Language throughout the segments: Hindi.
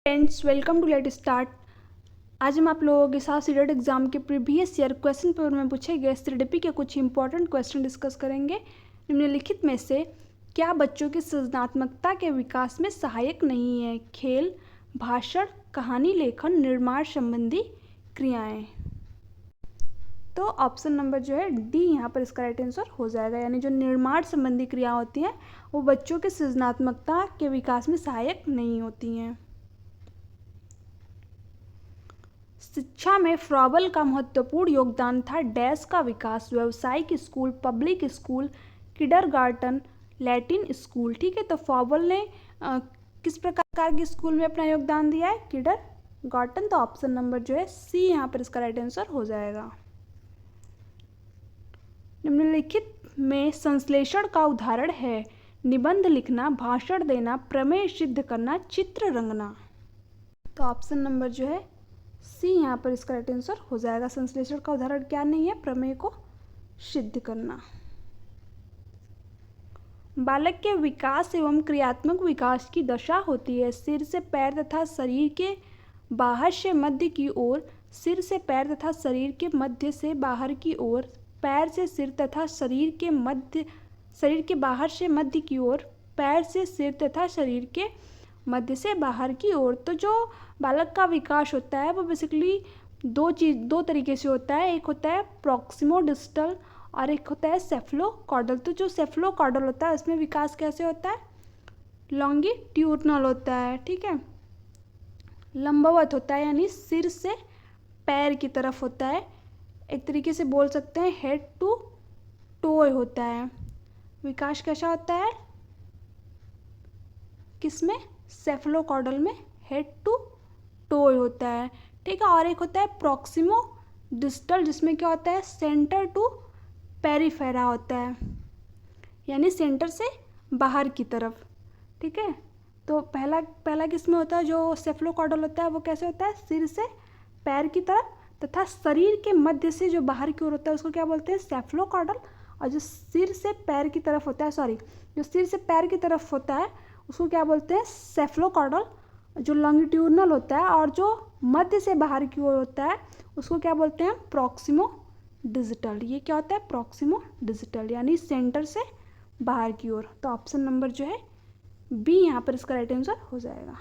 Friends, welcome to let start. आज हम आप लोगों के साथ सीटेट एग्जाम के प्रीवियस ईयर क्वेश्चन पेपर में पूछे गए सीडीपी के कुछ इंपॉर्टेंट क्वेश्चन डिस्कस करेंगे। निम्नलिखित में से क्या बच्चों की सृजनात्मकता के विकास में सहायक नहीं है? खेल, भाषण, कहानी लेखन, निर्माण संबंधी क्रियाएं। तो ऑप्शन नंबर जो है डी यहाँ पर इसका राइट आंसर हो जाएगा, यानी जो निर्माण संबंधी क्रिया होती हैं वो बच्चों के सृजनात्मकता के विकास में सहायक नहीं होती हैं। शिक्षा में फ्रॉबल का महत्वपूर्ण योगदान था डैश का विकास, व्यावसायिक school, public school, kindergarten, Latin school. ठीक है, तो फ्रॉबल ने किस प्रकार के स्कूल में अपना योगदान दिया है? किंडरगार्टन। तो ऑप्शन नंबर जो है सी यहाँ पर इसका राइट आंसर हो जाएगा। निम्नलिखित में संश्लेषण का उदाहरण है? निबंध लिखना, भाषण देना, प्रमेय सिद्ध करना, चित्र रंगना। तो ऑप्शन नंबर जो है सी यहाँ पर इसका राइट आंसर हो जाएगा। संश्लेषण का उदाहरण क्या नहीं है? प्रमेय को सिद्ध करना। बालक के विकास एवं क्रियात्मक विकास की दशा होती है सिर से पैर तथा शरीर के बाहर से मध्य की ओर, सिर से पैर तथा शरीर के मध्य से बाहर की ओर, पैर से सिर तथा शरीर के बाहर से मध्य की ओर, पैर से सिर तथा शरीर के मध्य से बाहर की ओर। तो जो बालक का विकास होता है वो बेसिकली दो तरीके से होता है। एक होता है प्रॉक्सिमोडिस्टल और एक होता है सेफलोकॉर्डल। तो जो सेफलोकॉर्डल होता है उसमें विकास कैसे होता है? लॉन्गिट्यूडनल होता है। ठीक है, लंबवत होता है, यानी सिर से पैर की तरफ होता है। एक तरीके से बोल सकते हैं हेड टू टो होता है। विकास कैसा होता है? किसमें? सेफलोकॉर्डल में हेड टू टो होता है। ठीक है, और एक होता है प्रॉक्सिमो डिस्टल, जिसमें क्या होता है? सेंटर टू पेरिफेरा होता है, यानी सेंटर से बाहर की तरफ। ठीक है, तो पहला किस में होता है? जो सेफलोकॉर्डल होता है वो कैसे होता है? सिर से पैर की तरफ तथा शरीर के मध्य से जो बाहर की ओर होता है उसको क्या बोलते हैं? सेफलोकॉर्डल। और जो सिर से पैर की तरफ होता है, जो सिर से पैर की तरफ होता है उसको क्या बोलते हैं? सेफलोकॉर्डल, जो लॉन्गिट्यूडनल होता है। और जो मध्य से बाहर की ओर होता है उसको क्या बोलते हैं? Proximo digital. ये क्या होता है? प्रॉक्सिमो डिजिटल, यानी सेंटर से बाहर की ओर। तो ऑप्शन नंबर जो है बी यहाँ पर इसका राइट आंसर हो जाएगा।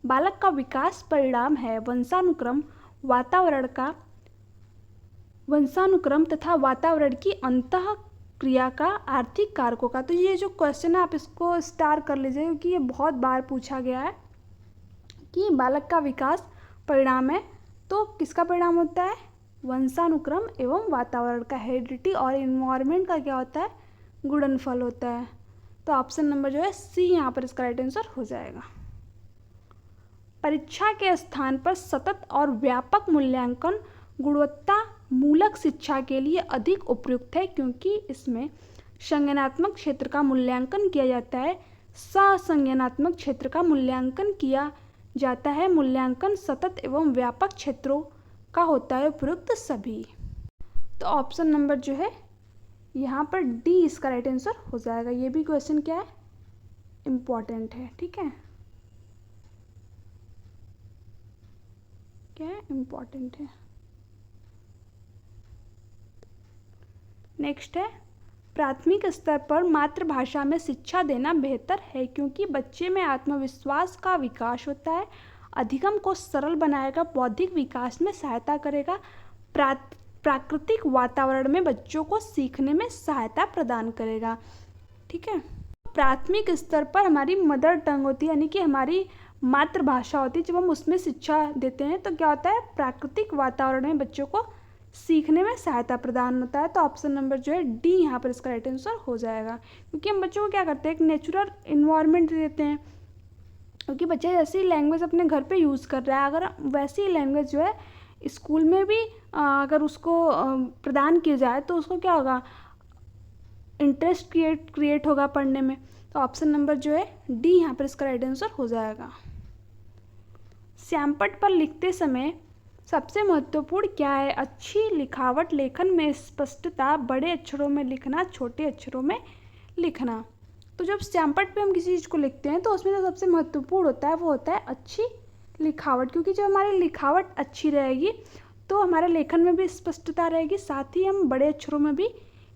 बालक का विकास परिणाम है वंशानुक्रम तथा वातावरण की अंतः क्रिया का आर्थिक कारकों का। तो ये जो क्वेश्चन है आप इसको स्टार कर लीजिए, क्योंकि ये बहुत बार पूछा गया है कि बालक का विकास परिणाम है। तो किसका परिणाम होता है? वंशानुक्रम एवं वातावरण का, हेरिडिटी और इन्वायरमेंट का क्या होता है? गुणनफल होता है। तो ऑप्शन नंबर जो है सी यहाँ पर इसका राइट आंसर हो जाएगा। परीक्षा के स्थान पर सतत और व्यापक मूल्यांकन गुणवत्ता मूलक शिक्षा के लिए अधिक उपयुक्त है, क्योंकि इसमें संज्ञानात्मक क्षेत्र का मूल्यांकन किया जाता है, ससंज्ञानात्मक क्षेत्र का मूल्यांकन किया जाता है। मूल्यांकन सतत एवं व्यापक क्षेत्रों का होता है उपयुक्त सभी। तो ऑप्शन नंबर जो है यहाँ पर डी इसका राइट आंसर हो जाएगा। ये भी क्वेश्चन क्या है? इम्पॉर्टेंट है। ठीक है, क्या है? इम्पॉर्टेंट है। नेक्स्ट है, प्राथमिक स्तर पर मातृभाषा में शिक्षा देना बेहतर है, क्योंकि बच्चे में आत्मविश्वास का विकास होता है, अधिगम को सरल बनाएगा, बौद्धिक विकास में सहायता करेगा, प्राकृतिक वातावरण में बच्चों को सीखने में सहायता प्रदान करेगा। ठीक है, प्राथमिक स्तर पर हमारी मदर टंग होती है, यानी कि हमारी मातृभाषा होती है। जब हम उसमें शिक्षा देते हैं तो क्या होता है? प्राकृतिक वातावरण में बच्चों को सीखने में सहायता प्रदान होता है। तो ऑप्शन नंबर जो है डी यहाँ पर इसका राइट आंसर हो जाएगा, क्योंकि हम बच्चों को क्या करते हैं? एक नेचुरल इन्वायरमेंट देते हैं, क्योंकि बच्चे जैसी लैंग्वेज अपने घर पे यूज़ कर रहा है, अगर वैसी लैंग्वेज जो है स्कूल में भी अगर उसको प्रदान की जाए तो उसको क्या होगा? इंटरेस्ट क्रिएट होगा पढ़ने में। तो ऑप्शन नंबर जो है डी यहाँ पर इसका राइट आंसर हो जाएगा। श्यामपट्ट पर लिखते समय सबसे महत्वपूर्ण क्या है? अच्छी लिखावट, लेखन में स्पष्टता, बड़े अक्षरों में लिखना, छोटे अक्षरों में लिखना। तो जब स्टैम्पट पे हम किसी चीज़ को लिखते हैं तो उसमें जो सबसे महत्वपूर्ण होता है वो होता है अच्छी लिखावट, क्योंकि जब हमारी लिखावट अच्छी रहेगी तो हमारे लेखन में भी स्पष्टता रहेगी, साथ ही हम बड़े अक्षरों में भी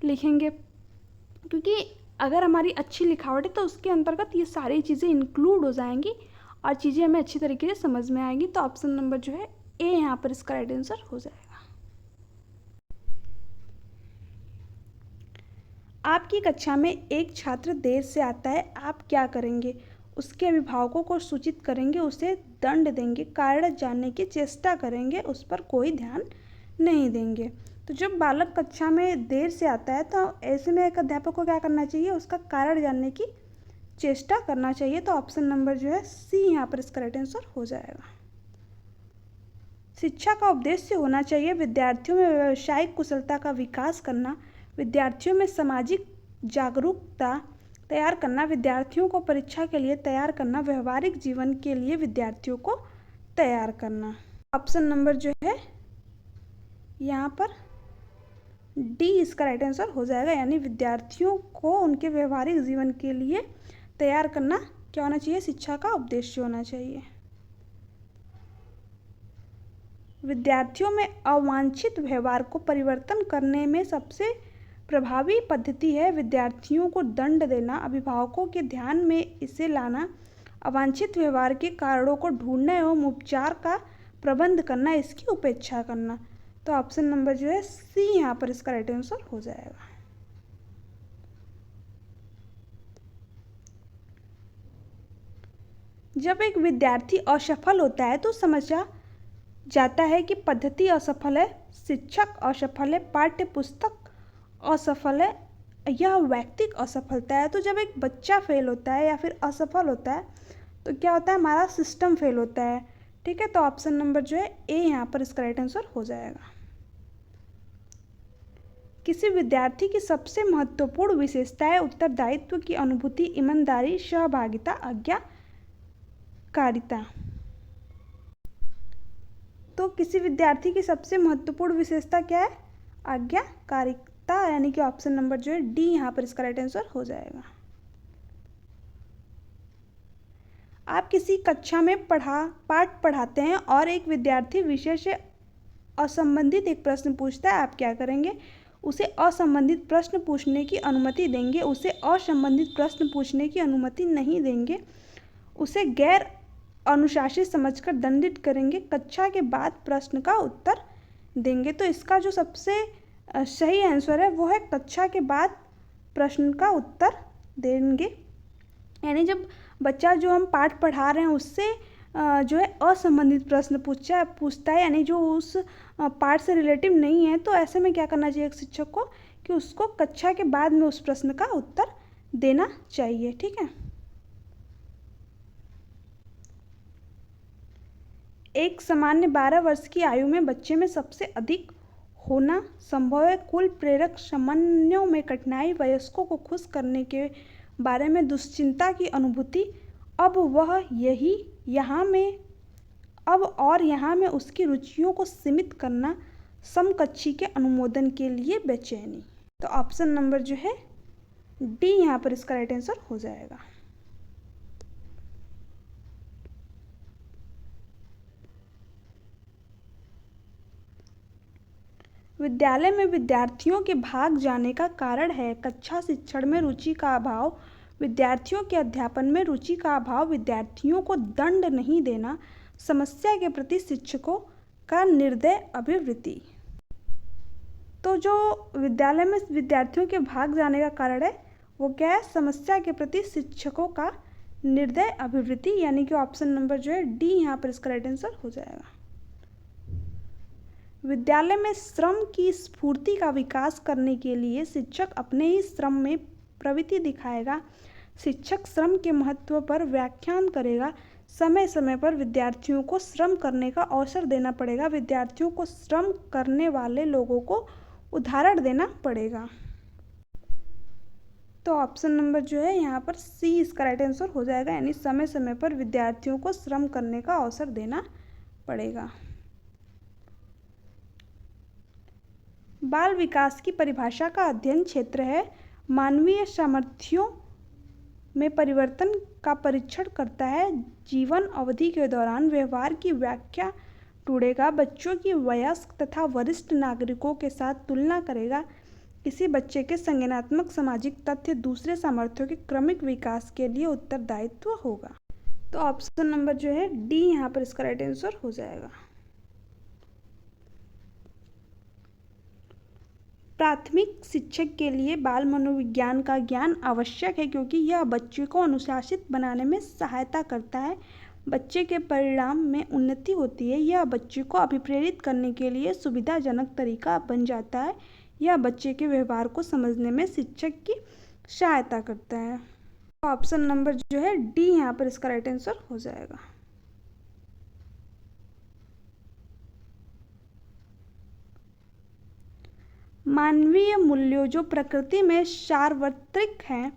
लिखेंगे। क्योंकि अगर हमारी अच्छी लिखावट है तो उसके अंतर्गत ये सारी चीज़ें इंक्लूड हो जाएंगी और चीज़ें हमें अच्छी तरीके से समझ में आएंगी। तो ऑप्शन नंबर जो है ए यहाँ पर इसका राइट आंसर हो जाएगा। आपकी कक्षा में एक छात्र देर से आता है, आप क्या करेंगे? उसके अभिभावकों को सूचित करेंगे, उसे दंड देंगे, कारण जानने की चेष्टा करेंगे, उस पर कोई ध्यान नहीं देंगे। तो जब बालक कक्षा में देर से आता है तो ऐसे में एक अध्यापक को क्या करना चाहिए? उसका कारण जानने की चेष्टा करना चाहिए। तो ऑप्शन नंबर जो है सी यहाँ पर इसका राइट आंसर हो जाएगा। शिक्षा का उद्देश्य होना चाहिए विद्यार्थियों में व्यावसायिक कुशलता का विकास करना, विद्यार्थियों में सामाजिक जागरूकता तैयार करना, विद्यार्थियों को परीक्षा के लिए तैयार करना, व्यवहारिक जीवन के लिए विद्यार्थियों को तैयार करना। ऑप्शन नंबर जो है यहाँ पर डी इसका राइट आंसर हो जाएगा, यानी विद्यार्थियों को उनके व्यवहारिक जीवन के लिए तैयार करना क्या होना चाहिए? शिक्षा का उद्देश्य होना चाहिए। विद्यार्थियों में अवांछित व्यवहार को परिवर्तन करने में सबसे प्रभावी पद्धति है विद्यार्थियों को दंड देना, अभिभावकों के ध्यान में इसे लाना, अवांछित व्यवहार के कारणों को ढूंढना एवं उपचार का प्रबंध करना, इसकी उपेक्षा करना। तो ऑप्शन नंबर जो है सी यहाँ पर इसका राइट आंसर हो जाएगा। जब एक विद्यार्थी असफल होता है तो समझा जाता है कि पद्धति असफल है, शिक्षक असफल है, पाठ्य पुस्तक असफल है, यह वैयक्तिक असफलता है। तो जब एक बच्चा फेल होता है या फिर असफल होता है तो क्या होता है? हमारा सिस्टम फेल होता है। ठीक है, तो ऑप्शन नंबर जो है ए यहाँ पर इसका राइट आंसर हो जाएगा। किसी विद्यार्थी की सबसे महत्वपूर्ण विशेषता है उत्तरदायित्व की अनुभूति, ईमानदारी, सहभागिता, आज्ञाकारिता। तो किसी विद्यार्थी की सबसे महत्वपूर्ण विशेषता क्या है? आज्ञाकारिता, यानी कि ऑप्शन नंबर जो है डी यहाँ पर इसका राइट आंसर हो जाएगा। आप किसी कक्षा में पाठ पढ़ाते हैं और एक विद्यार्थी विषय से असंबंधित एक प्रश्न पूछता है, आप क्या करेंगे? उसे असंबंधित प्रश्न पूछने की अनुमति देंगे, उसे असंबंधित प्रश्न पूछने की अनुमति नहीं देंगे, उसे गैर अनुशासित समझकर दंडित करेंगे, कक्षा के बाद प्रश्न का उत्तर देंगे। तो इसका जो सबसे सही आंसर है वो है कक्षा के बाद प्रश्न का उत्तर देंगे। यानी जब बच्चा जो हम पाठ पढ़ा रहे हैं उससे जो है असंबंधित प्रश्न पूछता है, यानी जो उस पाठ से रिलेटिव नहीं है, तो ऐसे में क्या करना चाहिए एक शिक्षक को कि उसको कक्षा के बाद में उस प्रश्न का उत्तर देना चाहिए। ठीक है, एक सामान्य 12 वर्ष की आयु में बच्चे में सबसे अधिक होना संभव है। कुल प्रेरक समन्वयों में कठिनाई, वयस्कों को खुश करने के बारे में दुश्चिंता की अनुभूति, अब यहाँ में उसकी रुचियों को सीमित करना, समकक्षी के अनुमोदन के लिए बेचैनी। तो ऑप्शन नंबर जो है डी यहाँ पर इसका राइट आंसर हो जाएगा। विद्यालय में विद्यार्थियों के भाग जाने का कारण है कक्षा शिक्षण में रुचि का अभाव, विद्यार्थियों के अध्यापन में रुचि का अभाव, विद्यार्थियों को दंड नहीं देना, समस्या के प्रति शिक्षकों का निर्दय अभिवृत्ति। तो जो विद्यालय में विद्यार्थियों के भाग जाने का कारण है वो क्या है? समस्या के प्रति शिक्षकों का निर्दय अभिवृत्ति, यानी कि ऑप्शन नंबर जो है डी यहाँ पर इसका राइट आंसर हो जाएगा। विद्यालय में श्रम की स्फूर्ति का विकास करने के लिए शिक्षक अपने ही श्रम में प्रवृत्ति दिखाएगा, शिक्षक श्रम के महत्व पर व्याख्यान करेगा, समय समय पर विद्यार्थियों को श्रम करने का अवसर देना पड़ेगा, विद्यार्थियों को श्रम करने वाले लोगों को उदाहरण देना पड़ेगा। तो ऑप्शन नंबर जो है यहाँ पर सी इसका राइट आंसर हो जाएगा, यानी समय समय पर विद्यार्थियों को श्रम करने का अवसर देना पड़ेगा। बाल विकास की परिभाषा का अध्ययन क्षेत्र है, मानवीय सामर्थ्यों में परिवर्तन का परीक्षण करता है, जीवन अवधि के दौरान व्यवहार की व्याख्या ढूंढेगा, बच्चों की वयस्क तथा वरिष्ठ नागरिकों के साथ तुलना करेगा, किसी बच्चे के संज्ञानात्मक सामाजिक तथ्य दूसरे सामर्थ्यों के क्रमिक विकास के लिए उत्तरदायित्व होगा। तो ऑप्शन नंबर जो है डी यहाँ पर इसका राइट आंसर हो जाएगा। प्राथमिक शिक्षक के लिए बाल मनोविज्ञान का ज्ञान आवश्यक है क्योंकि यह बच्चे को अनुशासित बनाने में सहायता करता है, बच्चे के परिणाम में उन्नति होती है, यह बच्चे को अभिप्रेरित करने के लिए सुविधाजनक तरीका बन जाता है, यह बच्चे के व्यवहार को समझने में शिक्षक की सहायता करता है। ऑप्शन नंबर जो है डी यहाँ पर इसका राइट आंसर हो जाएगा। मानवीय मूल्यों जो प्रकृति में सार्वत्रिक हैं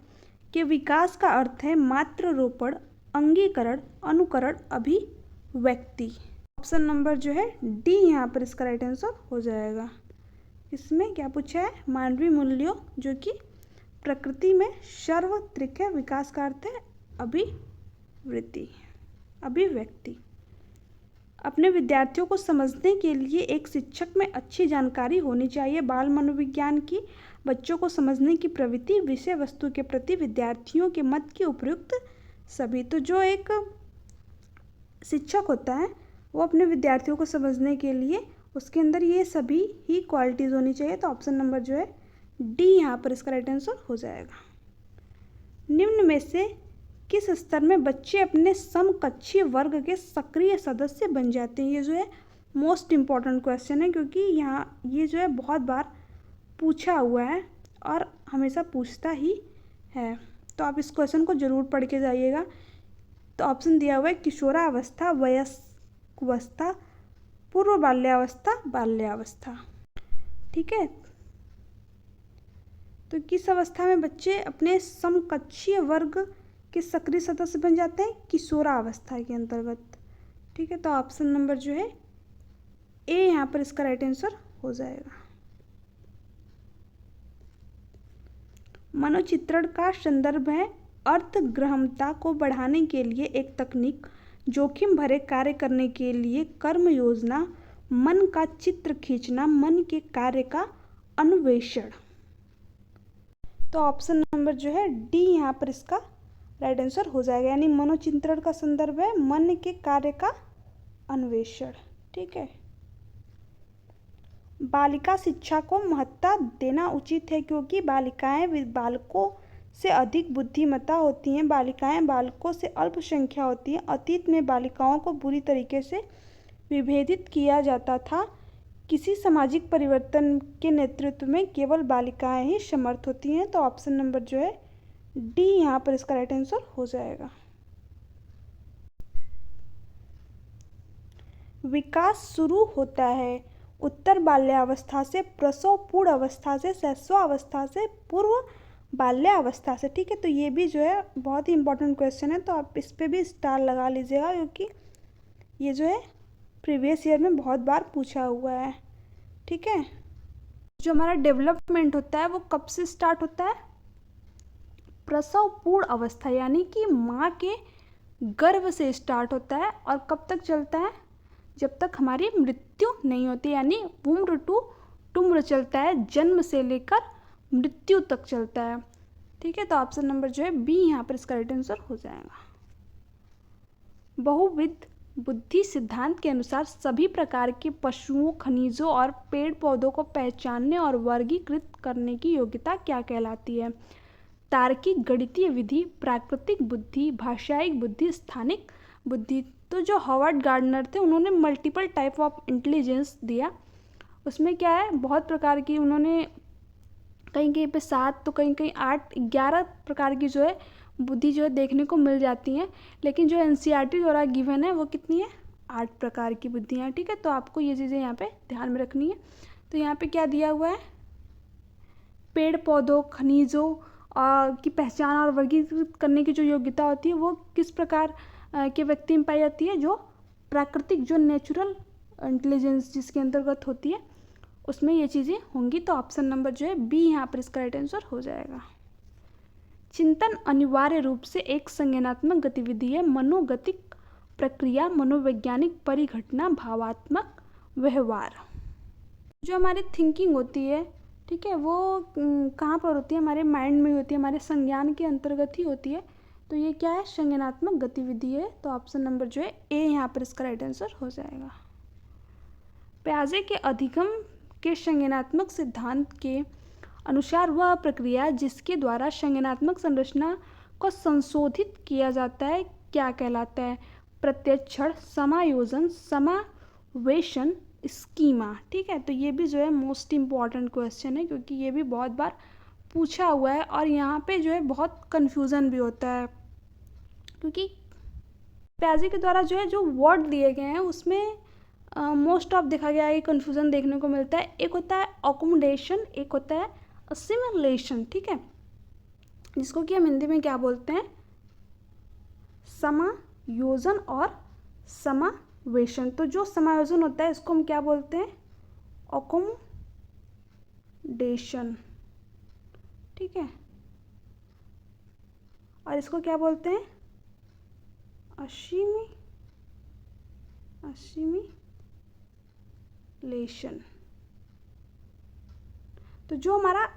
के विकास का अर्थ है मात्रारोपण, अंगीकरण, अनुकरण, अभिव्यक्ति। ऑप्शन नंबर जो है डी यहाँ पर इसका राइट आंसर हो जाएगा। इसमें क्या पूछा है? मानवीय मूल्यों जो कि प्रकृति में सार्वत्रिक है, विकास का अर्थ है अभिव्यक्ति। अपने विद्यार्थियों को समझने के लिए एक शिक्षक में अच्छी जानकारी होनी चाहिए। बाल मनोविज्ञान की बच्चों को समझने की प्रवृत्ति विषय वस्तु के प्रति विद्यार्थियों के मत की उपयुक्त सभी। तो जो एक शिक्षक होता है वो अपने विद्यार्थियों को समझने के लिए उसके अंदर ये सभी ही क्वालिटीज़ होनी चाहिए। तो ऑप्शन नंबर जो है डी यहाँ पर इसका राइट आंसर हो जाएगा। निम्न में से किस स्तर में बच्चे अपने समकक्षीय वर्ग के सक्रिय सदस्य बन जाते हैं? ये जो है मोस्ट इम्पॉर्टेंट क्वेश्चन है क्योंकि यहाँ ये जो है बहुत बार पूछा हुआ है और हमेशा पूछता ही है। तो आप इस क्वेश्चन को ज़रूर पढ़ के जाइएगा। तो ऑप्शन दिया हुआ है किशोरावस्था, वयस्कावस्था, पूर्व बाल्यावस्था, बाल्यावस्था। ठीक है, तो किस अवस्था में बच्चे अपने समकक्षीय वर्ग के सक्रिय सदस्य बन जाते हैं? किशोरावस्था के अंतर्गत। ठीक है, तो ऑप्शन नंबर जो है ए यहाँ पर इसका राइट आंसर हो जाएगा। मनोचित्रण का संदर्भ है अर्थग्रहणता को बढ़ाने के लिए एक तकनीक, जोखिम भरे कार्य करने के लिए कर्म योजना, मन का चित्र खींचना, मन के कार्य का अन्वेषण। तो ऑप्शन नंबर जो है डी यहाँ पर इसका राइट आंसर हो जाएगा, यानी मनोचित्रण का संदर्भ है मन के कार्य का अन्वेषण। ठीक है, बालिका शिक्षा को महत्ता देना उचित है क्योंकि बालिकाएं बालकों से अधिक बुद्धिमत्ता होती हैं, बालिकाएं बालकों से अल्पसंख्या होती हैं। अतीत में बालिकाओं को बुरी तरीके से विभेदित किया जाता था। किसी सामाजिक परिवर्तन के नेतृत्व में केवल बालिकाएं ही समर्थ होती हैं। तो ऑप्शन नंबर जो है डी यहाँ पर इसका राइट आंसर हो जाएगा। विकास शुरू होता है उत्तर बाल्यावस्था से, प्रसव पूर्व अवस्था से, शैशवावस्था से, पूर्व बाल्यावस्था से। ठीक है, तो ये भी जो है बहुत ही इंपॉर्टेंट क्वेश्चन है, तो आप इस पे भी स्टार लगा लीजिएगा क्योंकि ये जो है प्रीवियस ईयर में बहुत बार पूछा हुआ है। ठीक है, जो हमारा डेवलपमेंट होता है वो कब से स्टार्ट होता है? प्रसव पूर्व अवस्था यानी कि माँ के गर्भ से स्टार्ट होता है और कब तक चलता है? जब तक हमारी मृत्यु नहीं होती, यानी उम्र टू टुम्र चलता है, जन्म से लेकर मृत्यु तक चलता है। ठीक है, तो ऑप्शन नंबर जो है बी यहाँ पर इसका राइट आंसर हो जाएगा। बहुविध बुद्धि सिद्धांत के अनुसार सभी प्रकार के पशुओं, खनिजों और पेड़ पौधों को पहचानने और वर्गीकृत करने की योग्यता क्या कहलाती है? तार्किक गणितीय विधि, प्राकृतिक बुद्धि, भाषायिक बुद्धि, स्थानिक बुद्धि। तो जो हॉवर्ड गार्डनर थे उन्होंने मल्टीपल टाइप ऑफ इंटेलिजेंस दिया। उसमें क्या है, बहुत प्रकार की उन्होंने कहीं कहीं पे 7 तो कहीं कहीं 8 11 प्रकार की जो है बुद्धि जो है देखने को मिल जाती हैं, लेकिन जो एनसीईआरटी द्वारा गिवन है वो कितनी है? 8 प्रकार की बुद्धियाँ। ठीक है, तो आपको ये चीज़ें यहाँ पे ध्यान में रखनी है। तो यहाँ पे क्या दिया हुआ है? पेड़ पौधों, खनिजों की पहचान और वर्गीकृत करने की जो योग्यता होती है वो किस प्रकार के व्यक्ति में पाई जाती है? जो प्राकृतिक, जो नेचुरल इंटेलिजेंस जिसके अंतर्गत होती है उसमें ये चीज़ें होंगी। तो ऑप्शन नंबर जो है बी यहाँ पर इसका राइट आंसर हो जाएगा। चिंतन अनिवार्य रूप से एक संज्ञानात्मक गतिविधि है। मनोगतिक प्रक्रिया, मनोवैज्ञानिक परिघटना, भावात्मक व्यवहार। जो हमारी थिंकिंग होती है, ठीक है, वो कहाँ पर होती है? हमारे माइंड में होती है, हमारे संज्ञान के अंतर्गत ही होती है। तो ये क्या है? संज्ञानात्मक गतिविधि है। तो ऑप्शन नंबर जो है ए यहाँ पर इसका राइट आंसर हो जाएगा। प्याजे के अधिगम के संज्ञानात्मक सिद्धांत के अनुसार वह प्रक्रिया जिसके द्वारा संज्ञानात्मक संरचना को संशोधित किया जाता है क्या कहलाता है? प्रत्यक्षण, समायोजन, समावेशन, स्कीमा। ठीक है, तो ये भी जो है मोस्ट इम्पॉर्टेंट क्वेश्चन है, क्योंकि ये भी बहुत बार पूछा हुआ है और यहाँ पे जो है बहुत कन्फ्यूज़न भी होता है, क्योंकि प्याजे के द्वारा जो है जो वर्ड दिए गए हैं उसमें मोस्ट ऑफ देखा गया है कन्फ्यूज़न देखने को मिलता है। एक होता है अकोमोडेशन, एक होता है असिमिलेशन। ठीक है, जिसको कि हम हिंदी में क्या बोलते हैं? समायोजन और समावेशन। तो जो समायोजन होता है इसको हम क्या बोलते हैं? अकोमोडेशन। ठीक है, और इसको क्या बोलते हैं? असिमिलेशन। तो जो हमारा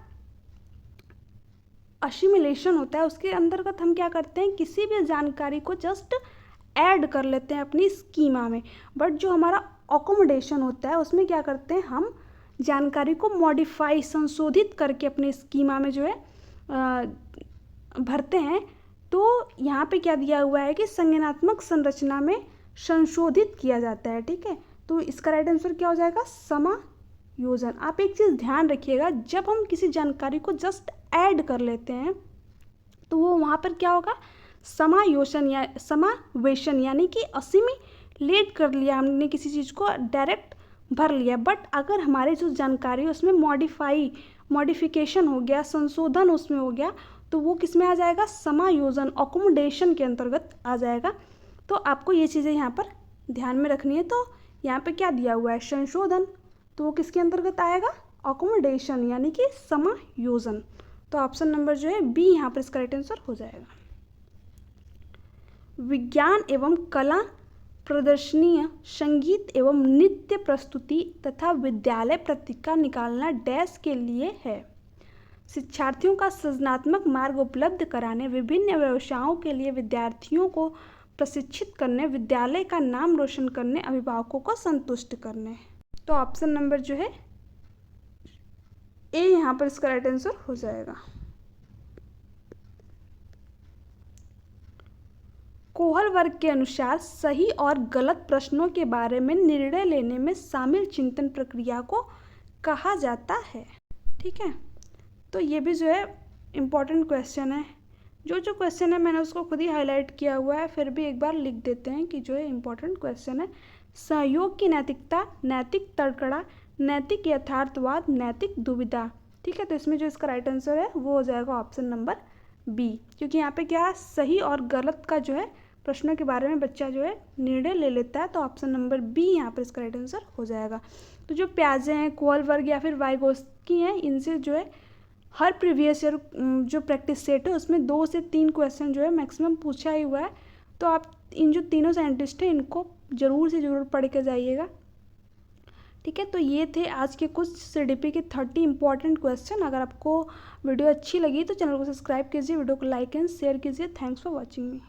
असिमिलेशन होता है उसके अंतर्गत हम क्या करते हैं? किसी भी जानकारी को जस्ट ऐड कर लेते हैं अपनी स्कीमा में। बट जो हमारा अकोमोडेशन होता है उसमें क्या करते हैं? हम जानकारी को मॉडिफाई, संशोधित करके अपने स्कीमा में जो है भरते हैं। तो यहाँ पे क्या दिया हुआ है कि संज्ञानात्मक संरचना में संशोधित किया जाता है। ठीक है, तो इसका राइट आंसर क्या हो जाएगा? समायोजन। आप एक चीज़ ध्यान रखिएगा, जब हम किसी जानकारी को जस्ट ऐड कर लेते हैं तो वो वहाँ पर क्या होगा? समायोजन या समावेशन, यानी कि असिमिलेट कर लिया हमने, किसी चीज़ को डायरेक्ट भर लिया। बट अगर हमारी जो जानकारी है उसमें मॉडिफिकेशन हो गया, संशोधन उसमें हो गया, तो वो किस में आ जाएगा? समायोजन, अकोमोडेशन के अंतर्गत आ जाएगा। तो आपको ये चीज़ें यहाँ पर ध्यान में रखनी है। तो यहाँ पे क्या दिया हुआ है? संशोधन, तो वो किसके अंतर्गत आएगा? अकोमोडेशन, यानी कि समायोजन। तो ऑप्शन नंबर जो है बी यहाँ पर इसका राइट आंसर हो जाएगा। विज्ञान एवं कला प्रदर्शनी, संगीत एवं नृत्य प्रस्तुति तथा विद्यालय पत्रिका निकालना डैश के लिए है। शिक्षार्थियों का सृजनात्मक मार्ग उपलब्ध कराने, विभिन्न व्यवसायों के लिए विद्यार्थियों को प्रशिक्षित करने, विद्यालय का नाम रोशन करने, अभिभावकों को संतुष्ट करने। तो ऑप्शन नंबर जो है ए यहाँ पर इसका राइट आंसर हो जाएगा। कोहल वर्ग के अनुसार सही और गलत प्रश्नों के बारे में निर्णय लेने में शामिल चिंतन प्रक्रिया को कहा जाता है। ठीक है, तो ये भी जो है इम्पॉर्टेंट क्वेश्चन है। जो क्वेश्चन है मैंने उसको खुद ही हाईलाइट किया हुआ है, फिर भी एक बार लिख देते हैं कि जो है इम्पॉर्टेंट क्वेश्चन है। सहयोग की नैतिकता, नैतिक तड़कड़ा, नैतिक यथार्थवाद, नैतिक दुविधा। ठीक है, तो इसमें जो इसका राइट आंसर है वो हो जाएगा ऑप्शन नंबर बी, क्योंकि यहाँ पे क्या सही और गलत का जो है प्रश्नों के बारे में बच्चा जो है निर्णय ले लेता है। तो ऑप्शन नंबर बी यहाँ पर इसका राइट आंसर हो जाएगा। तो जो प्याजे हैं, कोहल वर्ग या फिर वाइगोत्स्की हैं, इनसे जो है हर प्रीवियस ईयर जो प्रैक्टिस सेट है उसमें 2 से 3 क्वेश्चन जो है मैक्सिमम पूछा ही हुआ है। तो आप इन जो तीनों साइंटिस्ट हैं इनको ज़रूर से ज़रूर पढ़ के जाइएगा। ठीक है, तो ये थे आज के कुछ CDP के 30 इंपॉर्टेंट क्वेश्चन। अगर आपको वीडियो अच्छी लगी तो चैनल को सब्सक्राइब कीजिए, वीडियो को लाइक एंड शेयर कीजिए। Thanks for watching me.